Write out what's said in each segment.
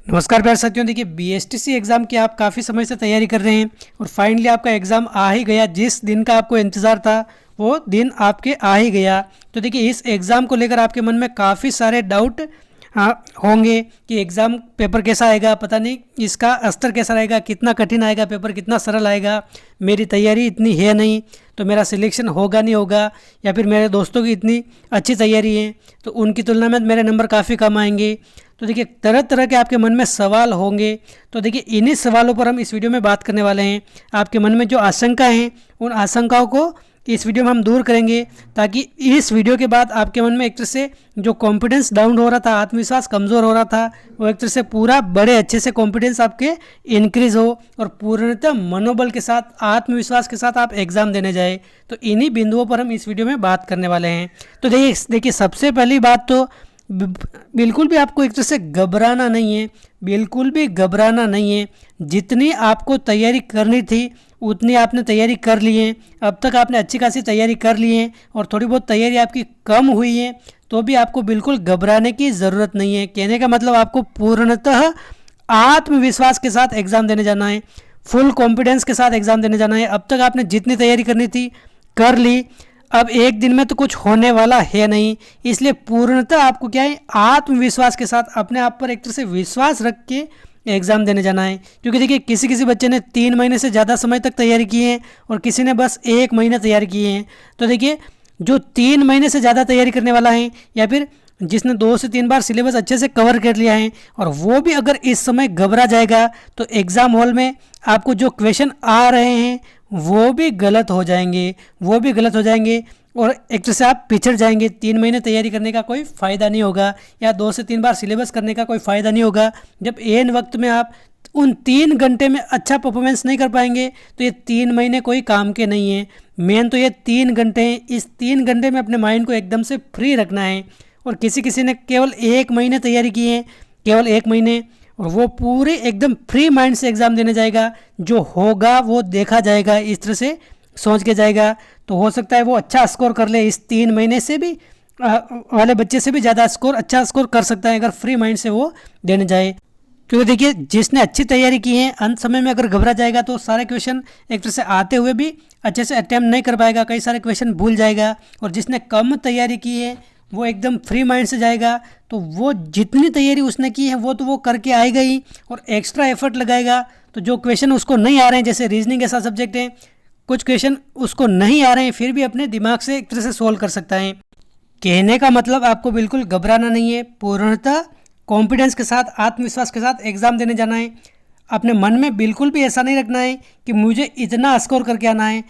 नमस्कार प्यारे साथियों। देखिए बीएसटीसी एग्ज़ाम की आप काफ़ी समय से तैयारी कर रहे हैं और फाइनली आपका एग्ज़ाम आ ही गया। जिस दिन का आपको इंतज़ार था वो दिन आपके आ ही गया। तो देखिए इस एग्ज़ाम को लेकर आपके मन में काफ़ी सारे डाउट होंगे कि एग्ज़ाम पेपर कैसा आएगा, पता नहीं इसका स्तर कैसा रहेगा, कितना कठिन आएगा पेपर, कितना सरल आएगा, मेरी तैयारी इतनी है नहीं तो मेरा सिलेक्शन होगा नहीं होगा, या फिर मेरे दोस्तों की इतनी अच्छी तैयारी है तो उनकी तुलना में मेरे नंबर काफ़ी कम आएंगे। तो देखिए तरह तरह के आपके मन में सवाल होंगे। तो देखिए इन्हीं सवालों पर हम इस वीडियो में बात करने वाले हैं। आपके मन में जो आशंका हैं उन आशंकाओं को इस वीडियो में हम दूर करेंगे, ताकि इस वीडियो के बाद आपके मन में एक तरह से जो कॉन्फिडेंस डाउन हो रहा था, आत्मविश्वास कमज़ोर हो रहा था, वो एक तरह से पूरा बड़े अच्छे से कॉन्फिडेंस आपके इंक्रीज़ हो और पूर्णतः मनोबल के साथ, आत्मविश्वास के साथ आप एग्ज़ाम देने जाए। तो इन्हीं बिंदुओं पर हम इस वीडियो में बात करने वाले हैं। तो देखिए सबसे पहली बात तो बिल्कुल भी आपको एक तरह से घबराना नहीं है, बिल्कुल भी घबराना नहीं है। जितनी आपको तैयारी करनी थी उतनी आपने तैयारी कर ली है। अब तक आपने अच्छी खासी तैयारी कर ली है और थोड़ी बहुत तैयारी आपकी कम हुई है, तो भी आपको बिल्कुल घबराने की ज़रूरत नहीं है। कहने का मतलब आपको पूर्णतः आत्मविश्वास के साथ एग्ज़ाम देने जाना है, फुल कॉन्फिडेंस के साथ एग्ज़ाम देने जाना है। अब तक आपने जितनी तैयारी करनी थी कर ली, अब एक दिन में तो कुछ होने वाला है नहीं, इसलिए पूर्णतः आपको क्या है, आत्मविश्वास के साथ अपने आप पर एक तरह से विश्वास रख के एग्ज़ाम देने जाना है। क्योंकि देखिए किसी किसी बच्चे ने 3 महीने से ज़्यादा समय तक तैयारी की है और किसी ने बस 1 महीना तैयारी की है। तो देखिए जो 3 महीने से ज़्यादा तैयारी करने वाला है, या फिर जिसने 2 से 3 बार सिलेबस अच्छे से कवर कर लिया है, और वो भी अगर इस समय घबरा जाएगा तो एग्ज़ाम हॉल में आपको जो क्वेश्चन आ रहे हैं वो भी गलत हो जाएंगे, वो भी गलत हो जाएंगे और एक तरह से आप पिछड़ जाएंगे। 3 महीने तैयारी करने का कोई फ़ायदा नहीं होगा, या 2 से 3 बार सिलेबस करने का कोई फ़ायदा नहीं होगा। जब एन वक्त में आप उन 3 घंटे में अच्छा परफॉर्मेंस नहीं कर पाएंगे तो ये 3 महीने कोई काम के नहीं है। मेन तो ये 3 घंटे हैं, इस 3 घंटे में अपने माइंड को एकदम से फ्री रखना है। और किसी किसी ने केवल 1 महीने तैयारी की है, केवल 1 महीने, और वो पूरे एकदम फ्री माइंड से एग्ज़ाम देने जाएगा। जो होगा वो देखा जाएगा, इस तरह से सोच के जाएगा। तो हो सकता है वो अच्छा स्कोर कर ले, इस 3 महीने से भी वाले बच्चे से भी ज़्यादा स्कोर, अच्छा स्कोर कर सकता है अगर फ्री माइंड से वो देने जाए। क्योंकि देखिए जिसने अच्छी तैयारी की है अंत समय में अगर घबरा जाएगा तो सारे क्वेश्चन एक तरह से आते हुए भी अच्छे से अटैम्प्ट नहीं कर पाएगा, कई सारे क्वेश्चन भूल जाएगा। और जिसने कम तैयारी की है वो एकदम फ्री माइंड से जाएगा, तो वो जितनी तैयारी उसने की है वो तो वो करके आएगा ही, और एक्स्ट्रा एफर्ट लगाएगा। तो जो क्वेश्चन उसको नहीं आ रहे हैं, जैसे रीजनिंग ऐसा सब्जेक्ट है, कुछ क्वेश्चन उसको नहीं आ रहे हैं फिर भी अपने दिमाग से एक तरह से सोल्व कर सकता है। कहने का मतलब आपको बिल्कुल घबराना नहीं है, पूर्णतः कॉन्फिडेंस के साथ, आत्मविश्वास के साथ एग्ज़ाम देने जाना है। अपने मन में बिल्कुल भी ऐसा नहीं रखना है कि मुझे इतना स्कोर करके आना है।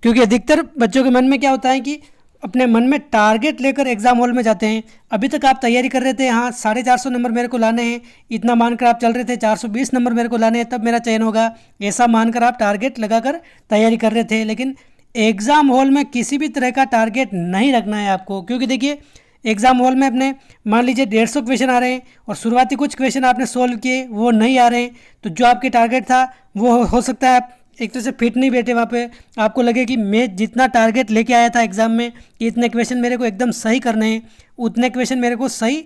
क्योंकि अधिकतर बच्चों के मन में क्या होता है कि अपने मन में टारगेट लेकर एग्ज़ाम हॉल में जाते हैं। अभी तक आप तैयारी कर रहे थे, हाँ 450 नंबर मेरे को लाने हैं, इतना मानकर आप चल रहे थे, 420 नंबर मेरे को लाने हैं तब मेरा चयन होगा, ऐसा मानकर आप टारगेट लगाकर तैयारी कर रहे थे। लेकिन एग्ज़ाम हॉल में किसी भी तरह का टारगेट नहीं रखना है आपको। क्योंकि देखिए एग्ज़ाम हॉल में अपने मान लीजिए 150 क्वेश्चन आ रहे हैं और शुरुआती कुछ क्वेश्चन आपने सोल्व किए वो नहीं आ रहे हैं, तो जो आपके टारगेट था वो हो सकता है आप एक तरह से फिट नहीं बैठे वहाँ पे। आपको लगे कि मैं जितना टारगेट लेके आया था एग्ज़ाम में कि इतने क्वेश्चन मेरे को एकदम सही करने हैं, उतने क्वेश्चन मेरे को सही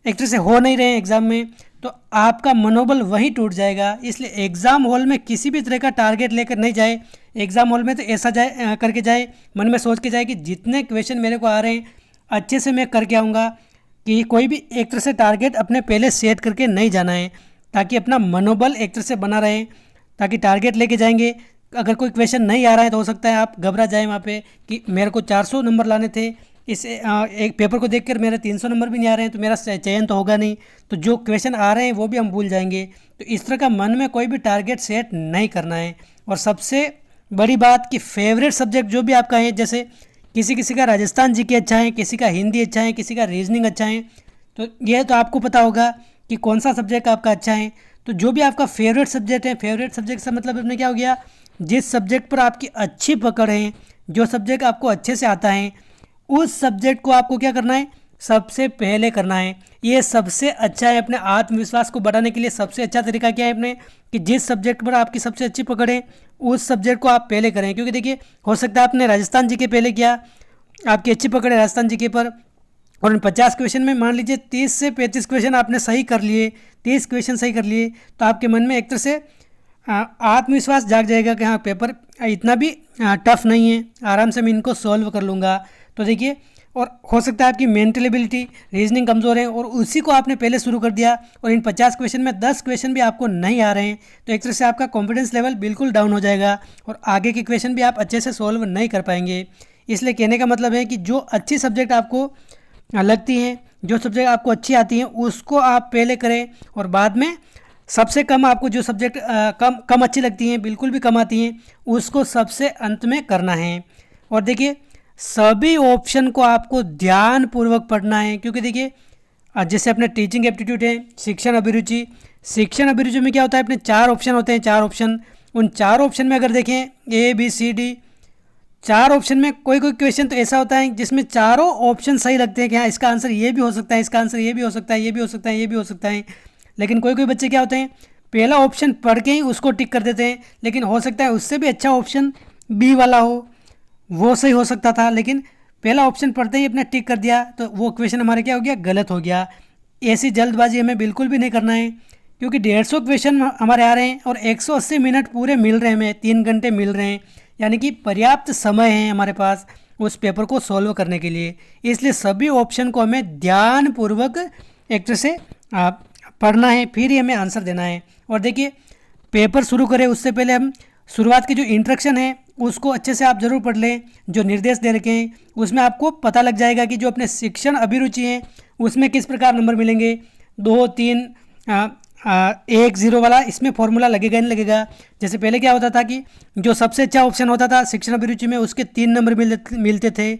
एक तरह से हो नहीं रहे हैं एग्ज़ाम में, तो आपका मनोबल वहीं टूट जाएगा। इसलिए एग्ज़ाम हॉल में किसी भी तरह का टारगेट लेकर नहीं जाए। एग्ज़ाम हॉल में तो ऐसा जाए करके जाए, मन में सोच के जाए कि जितने क्वेश्चन मेरे को आ रहे हैं अच्छे से मैं करके आऊँगा, कि कोई भी एक तरह से टारगेट अपने पहले सेट करके नहीं जाना है, ताकि अपना मनोबल एक तरह से बना रहे। ताकि टारगेट लेके जाएंगे, अगर कोई क्वेश्चन नहीं आ रहा है तो हो सकता है आप घबरा जाएं वहाँ पे कि मेरे को 400 नंबर लाने थे, इस एक पेपर को देखकर मेरे 300 नंबर भी नहीं आ रहे हैं तो मेरा चयन तो होगा नहीं, तो जो क्वेश्चन आ रहे हैं वो भी हम भूल जाएंगे। तो इस तरह का मन में कोई भी टारगेट सेट नहीं करना है। और सबसे बड़ी बात कि फेवरेट सब्जेक्ट जो भी आपका है, जैसे किसी किसी का राजस्थान जीके अच्छा है, किसी का हिंदी अच्छा है, किसी का रीजनिंग अच्छा है, तो यह तो आपको पता होगा कि कौन सा सब्जेक्ट आपका अच्छा है। तो जो भी आपका फेवरेट सब्जेक्ट है, फेवरेट सब्जेक्ट से मतलब अपने क्या हो गया, जिस सब्जेक्ट पर आपकी अच्छी पकड़ है, जो सब्जेक्ट आपको अच्छे से आता है, उस सब्जेक्ट को आपको क्या करना है, सबसे पहले करना है। ये सबसे अच्छा है अपने आत्मविश्वास को बढ़ाने के लिए। सबसे अच्छा तरीका क्या है अपने, कि जिस सब्जेक्ट पर आपकी सबसे अच्छी पकड़ है उस सब्जेक्ट को आप पहले करें। क्योंकि देखिए हो सकता है आपने राजस्थान जी के पहले किया, आपकी अच्छी पकड़ है राजस्थान जी के पर, और इन 50 क्वेश्चन में मान लीजिए 30 से 35 क्वेश्चन आपने सही कर लिए, 30 क्वेश्चन सही कर लिए, तो आपके मन में एक तरह से आत्मविश्वास जाग जाएगा कि हाँ पेपर इतना भी टफ नहीं है, आराम से मैं इनको सॉल्व कर लूँगा। तो देखिए, और हो सकता है आपकी मेंटल एबिलिटी, रीजनिंग कमज़ोर है और उसी को आपने पहले शुरू कर दिया और इन 50 क्वेश्चन में 10 क्वेश्चन भी आपको नहीं आ रहे हैं, तो एक तरह से आपका कॉन्फिडेंस लेवल बिल्कुल डाउन हो जाएगा और आगे के क्वेश्चन भी आप अच्छे से सॉल्व नहीं कर पाएंगे। इसलिए कहने का मतलब है कि जो अच्छी सब्जेक्ट आपको लगती हैं, जो सब्जेक्ट आपको अच्छी आती हैं, उसको आप पहले करें और बाद में सबसे कम आपको जो सब्जेक्ट कम अच्छी लगती हैं, बिल्कुल भी कम आती हैं, उसको सबसे अंत में करना है। और देखिए, सभी ऑप्शन को आपको ध्यानपूर्वक पढ़ना है, क्योंकि देखिए जैसे अपने टीचिंग एप्टीट्यूड है, शिक्षण अभिरुचि, शिक्षण अभिरुचि में क्या होता है, अपने 4 ऑप्शन होते हैं, 4 ऑप्शन, उन 4 ऑप्शन में अगर देखें ABCD, 4 ऑप्शन में कोई कोई क्वेश्चन तो ऐसा होता है जिसमें चारों ऑप्शन सही लगते हैं कि हाँ इसका आंसर ये भी हो सकता है, इसका आंसर ये भी हो सकता है, ये भी हो सकता है, ये भी हो सकता है। लेकिन कोई कोई बच्चे क्या होते हैं, पहला ऑप्शन पढ़ के ही उसको टिक कर देते हैं, लेकिन हो सकता है उससे भी अच्छा ऑप्शन B वाला हो, वो सही हो सकता था, लेकिन पहला ऑप्शन पढ़ते ही अपने टिक कर दिया, तो वो क्वेश्चन हमारे क्या हो गया, गलत हो गया। ऐसी जल्दबाजी हमें बिल्कुल भी नहीं करना है, क्योंकि 150 क्वेश्चन हमारे आ रहे हैं और 180 मिनट पूरे मिल रहे हैं, हमें 3 घंटे मिल रहे हैं, यानी कि पर्याप्त समय है हमारे पास उस पेपर को सॉल्व करने के लिए। इसलिए सभी ऑप्शन को हमें ध्यानपूर्वक एक तरह से पढ़ना है, फिर ही हमें आंसर देना है। और देखिए, पेपर शुरू करें उससे पहले हम शुरुआत की जो इंस्ट्रक्शन है उसको अच्छे से आप ज़रूर पढ़ लें। जो निर्देश दे रखे हैं उसमें आपको पता लग जाएगा कि जो अपने शिक्षण अभिरुचि हैं उसमें किस प्रकार नंबर मिलेंगे, 2, 3, 1, 0 वाला इसमें फॉर्मूला लगेगा नहीं लगेगा। जैसे पहले क्या होता था कि जो सबसे अच्छा ऑप्शन होता था शिक्षण अभिरुचि में, उसके 3 नंबर मिलते थे,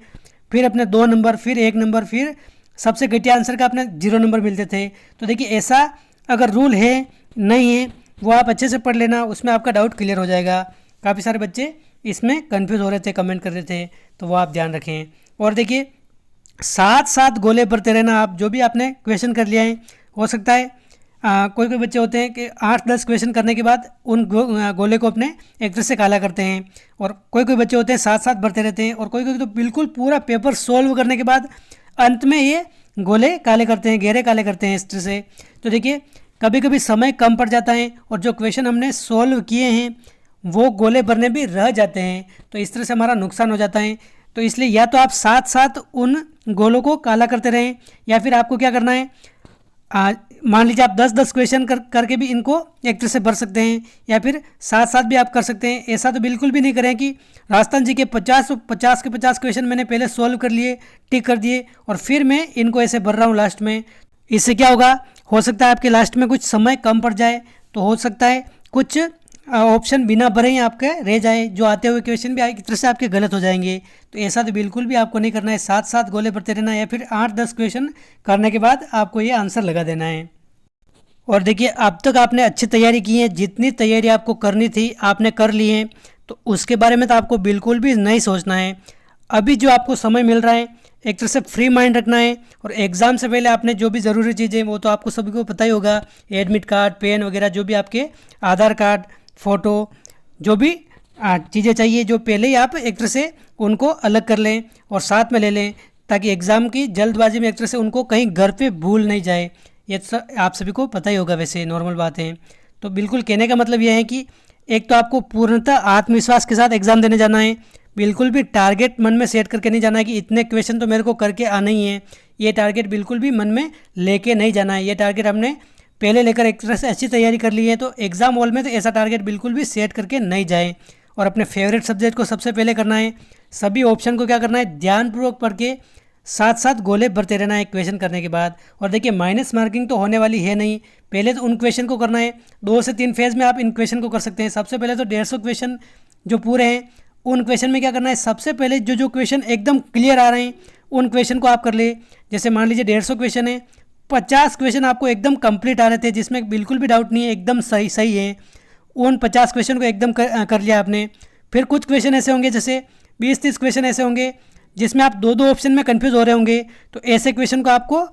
फिर अपने 2 नंबर, फिर 1 नंबर, फिर सबसे घटिया आंसर का अपने 0 नंबर मिलते थे। तो देखिए, ऐसा अगर रूल है नहीं है, वो आप अच्छे से पढ़ लेना, उसमें आपका डाउट क्लियर हो जाएगा। काफ़ी सारे बच्चे इसमें कंफ्यूज हो रहे थे, कमेंट कर रहे थे, तो वो आप ध्यान रखें। और देखिए, साथ साथ गोले भरते रहना, आप जो भी आपने क्वेश्चन कर लिया है, हो सकता है कोई कोई बच्चे होते हैं कि 8-10 क्वेश्चन करने के बाद उन गोले को अपने एक तरह से काला करते हैं, और कोई कोई बच्चे होते हैं साथ साथ भरते रहते हैं, और कोई कोई तो बिल्कुल पूरा पेपर सॉल्व करने के बाद अंत में ये गोले काले करते हैं, गहरे काले करते हैं इस तरह से। तो देखिए, कभी कभी समय कम पड़ जाता है और जो क्वेश्चन हमने सॉल्व किए हैं वो गोले भरने भी रह जाते हैं, तो इस तरह से हमारा नुकसान हो जाता है। तो इसलिए या तो आप साथ साथ उन गोलों को काला करते रहें, या फिर आपको क्या करना है, मान लीजिए आप 10-10 क्वेश्चन करके भी इनको एक तरह से भर सकते हैं, या फिर साथ साथ भी आप कर सकते हैं। ऐसा तो बिल्कुल भी नहीं करें कि राजस्थान जी के 50 के 50 क्वेश्चन मैंने पहले सॉल्व कर लिए, टिक कर दिए, और फिर मैं इनको ऐसे भर रहा हूँ लास्ट में। इससे क्या होगा, हो सकता है आपके लास्ट में कुछ समय कम पड़ जाए, तो हो सकता है कुछ ऑप्शन बिना भरे ही आपके रह जाए, जो आते हुए क्वेश्चन भी एक तरह से आपके गलत हो जाएंगे। तो ऐसा तो बिल्कुल भी आपको नहीं करना है, साथ साथ गोले भरते रहना है, या फिर 8-10 क्वेश्चन करने के बाद आपको ये आंसर लगा देना है। और देखिए, अब तक आपने अच्छी तैयारी की है, जितनी तैयारी आपको करनी थी आपने कर ली है, तो उसके बारे में तो आपको बिल्कुल भी नहीं सोचना है। अभी जो आपको समय मिल रहा है एक तरह से फ्री माइंड रखना है, और एग्ज़ाम से पहले आपने जो भी ज़रूरी चीज़ें, वो तो आपको सभी को पता ही होगा, एडमिट कार्ड, पेन वगैरह, जो भी आपके आधार कार्ड, फ़ोटो, जो भी चीज़ें चाहिए, जो पहले ही आप एक तरह से उनको अलग कर लें और साथ में ले लें, ताकि एग्ज़ाम की जल्दबाजी में एक तरह से उनको कहीं घर पे भूल नहीं जाए। ये आप सभी को पता ही होगा, वैसे नॉर्मल बात है। तो बिल्कुल कहने का मतलब यह है कि एक तो आपको पूर्णतः आत्मविश्वास के साथ एग्ज़ाम देने जाना है, बिल्कुल भी टारगेट मन में सेट करके नहीं जाना है कि इतने क्वेश्चन तो मेरे को करके आना ही है। ये टारगेट बिल्कुल भी मन में लेके नहीं जाना है। ये टारगेट हमने पहले लेकर एक तरह से अच्छी तैयारी कर ली है, तो एग्ज़ाम हॉल में तो ऐसा टारगेट बिल्कुल भी सेट करके नहीं जाए। और अपने फेवरेट सब्जेक्ट को सबसे पहले करना है, सभी ऑप्शन को क्या करना है, ध्यानपूर्वक पढ़ के साथ साथ गोले भरते रहना है क्वेश्चन करने के बाद। और देखिए, माइनस मार्किंग तो होने वाली है नहीं, पहले तो उन क्वेश्चन को करना है। 2 से 3 फेज़ में आप इन क्वेश्चन को कर सकते हैं। सबसे पहले तो 150 क्वेश्चन जो पूरे हैं, उन क्वेश्चन में क्या करना है, सबसे पहले जो क्वेश्चन एकदम क्लियर आ रहे हैं उन क्वेश्चन को आप कर ले। जैसे मान लीजिए 150 क्वेश्चन है, 50 क्वेश्चन आपको एकदम कंप्लीट आ रहे थे, जिसमें बिल्कुल भी डाउट नहीं है, एकदम सही है, उन 50 क्वेश्चन को एकदम कर लिया आपने। फिर कुछ क्वेश्चन ऐसे होंगे, जैसे 20-30 क्वेश्चन ऐसे होंगे जिसमें आप 2-2 ऑप्शन में कंफ्यूज हो रहे होंगे, तो ऐसे क्वेश्चन को आपको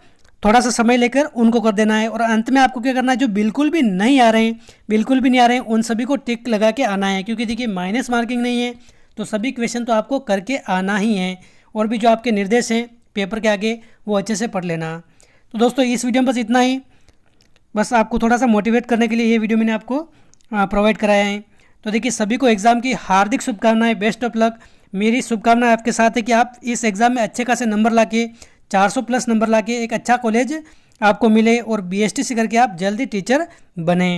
थोड़ा सा समय लेकर उनको कर देना है। और अंत में आपको क्या करना है, जो बिल्कुल भी नहीं आ रहे हैं, बिल्कुल भी नहीं आ रहे हैं, उन सभी को टिक लगा के आना है, क्योंकि देखिए माइनस मार्किंग नहीं है, तो सभी क्वेश्चन तो आपको करके आना ही है। और भी जो आपके निर्देश हैं पेपर के आगे वो अच्छे से पढ़ लेना। तो दोस्तों इस वीडियो में बस इतना ही, बस आपको थोड़ा सा मोटिवेट करने के लिए ये वीडियो मैंने आपको प्रोवाइड कराया है। तो देखिए सभी को एग्ज़ाम की हार्दिक शुभकामनाएं, बेस्ट ऑफ लक। मेरी शुभकामनाएं आपके साथ है कि आप इस एग्ज़ाम में अच्छे खासे नंबर लाके 400 प्लस नंबर लाके एक अच्छा कॉलेज आपको मिले और BSTC करके आप जल्दी टीचर बने।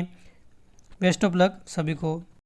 बेस्ट ऑफ लक सभी को।